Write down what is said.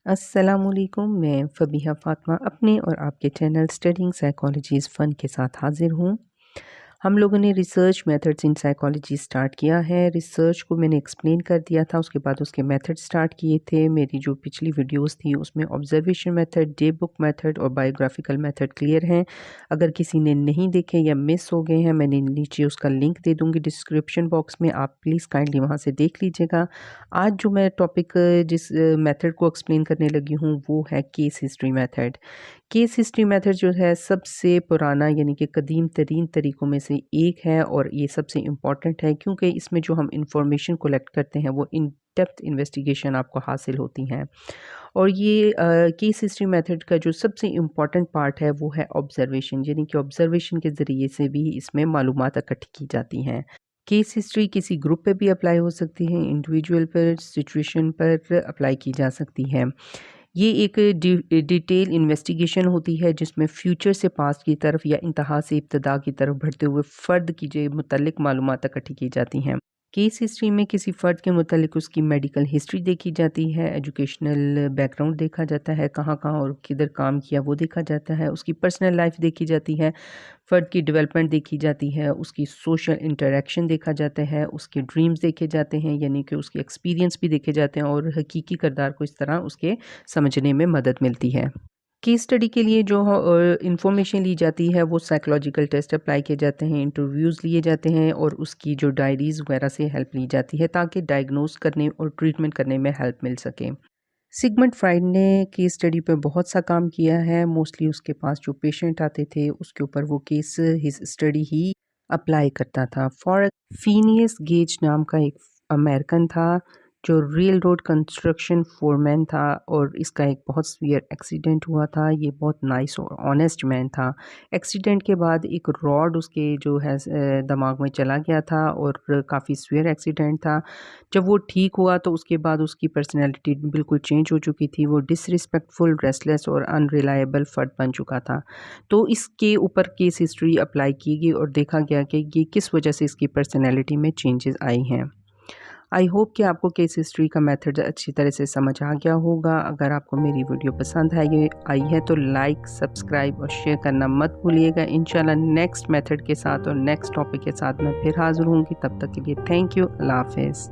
अस्सलाम वालेकुम। मैं फ़बीहा फ़ातिमा अपने और आपके चैनल स्टडिंग साइकोलॉजी इज़ फ़न के साथ हाज़िर हूँ। हम लोगों ने research methods in psychology start किया है। रिसर्च को मैंने एक्सप्लेन कर दिया था, उसके बाद उसके मेथड स्टार्ट किए थे। मेरी जो पिछली वीडियोस थी उसमें observation method, day book method और बायोग्राफिकल मेथड क्लियर हैं। अगर किसी ने नहीं देखे या मिस हो गए हैं, मैंने नीचे उसका लिंक दे दूँगी डिस्क्रिप्शन बॉक्स में, आप प्लीज़ काइंडली वहाँ से देख लीजिएगा। आज जो मैं टॉपिक जिस मेथड को एक्सप्लेन करने लगी हूँ वो है case history method. Case history method जो है सबसे पुराना यानी कि कदीम तरीन तरीक़ों में से एक है और ये सबसे इम्पॉर्टेंट है क्योंकि इसमें जो हम इंफॉर्मेशन कलेक्ट करते हैं वो इन डेप्थ इन्वेस्टिगेशन आपको हासिल होती हैं। और ये केस हिस्ट्री मेथड का जो सबसे इम्पॉर्टेंट पार्ट है वो है ऑब्जर्वेशन, यानी कि ऑब्जर्वेशन के ज़रिए से भी इसमें मालूमात इकट्ठी की जाती हैं। केस हिस्ट्री किसी ग्रुप पे भी अप्लाई हो सकती है, इंडिविजुअल पर, सिचुएशन पर अप्लाई की जा सकती है। ये एक डिटेल इन्वेस्टिगेशन होती है जिसमें फ्यूचर से पास्ट की तरफ या इंतहा से इब्तदा की तरफ बढ़ते हुए फ़र्द की जो मुतल्लिक मालूमात इकट्ठी की जाती हैं। केस हिस्ट्री में किसी फ़र्द के मुतालिक उसकी मेडिकल हिस्ट्री देखी जाती है, एजुकेशनल बैकग्राउंड देखा जाता है, कहाँ-कहाँ और किधर काम किया वो देखा जाता है, उसकी पर्सनल लाइफ देखी जाती है, फ़र्द की डेवलपमेंट देखी जाती है, उसकी सोशल इंटरैक्शन देखा जाता है, उसके ड्रीम्स देखे जाते हैं यानी कि उसके एक्सपीरियंस भी देखे जाते हैं और हकीकी किरदार को इस तरह उसके समझने में मदद मिलती है। केस स्टडी के लिए जो इंफॉर्मेशन ली जाती है वो साइकोलॉजिकल टेस्ट अप्लाई किए जाते हैं, इंटरव्यूज़ लिए जाते हैं और उसकी जो डायरीज़ वगैरह से हेल्प ली जाती है ताकि डायग्नोस करने और ट्रीटमेंट करने में हेल्प मिल सके। सिगमंड फ्राइड ने केस स्टडी पे बहुत सा काम किया है। मोस्टली उसके पास जो पेशेंट आते थे उसके ऊपर वो केस हिज स्टडी ही अप्लाई करता था। फॉर फिनियस गेज नाम का एक अमेरिकन था जो रेल रोड कंस्ट्रक्शन फोरमैन था और इसका एक बहुत सीवियर एक्सीडेंट हुआ था। ये बहुत नाइस और ऑनेस्ट मैन था। एक्सीडेंट के बाद एक रॉड उसके जो है दिमाग में चला गया था और काफ़ी सीवियर एक्सीडेंट था। जब वो ठीक हुआ तो उसके बाद उसकी पर्सनैलिटी बिल्कुल चेंज हो चुकी थी। वो डिसरिस्पेक्टफुल, रेस्टलेस और अनरिलायबल फ़र्द बन चुका था। तो इसके ऊपर केस हिस्ट्री अप्लाई की गई और देखा गया कि ये किस वजह से इसकी पर्सनैलिटी में चेंजेस आई हैं। आई होप कि आपको केस हिस्ट्री का मेथड अच्छी तरह से समझ आ गया होगा। अगर आपको मेरी वीडियो पसंद आई है तो लाइक, सब्सक्राइब और शेयर करना मत भूलिएगा। इंशाल्लाह नेक्स्ट मेथड के साथ और नेक्स्ट टॉपिक के साथ मैं फिर हाज़िर होंगी। तब तक के लिए थैंक यू। अल्लाह हाफ़िज़।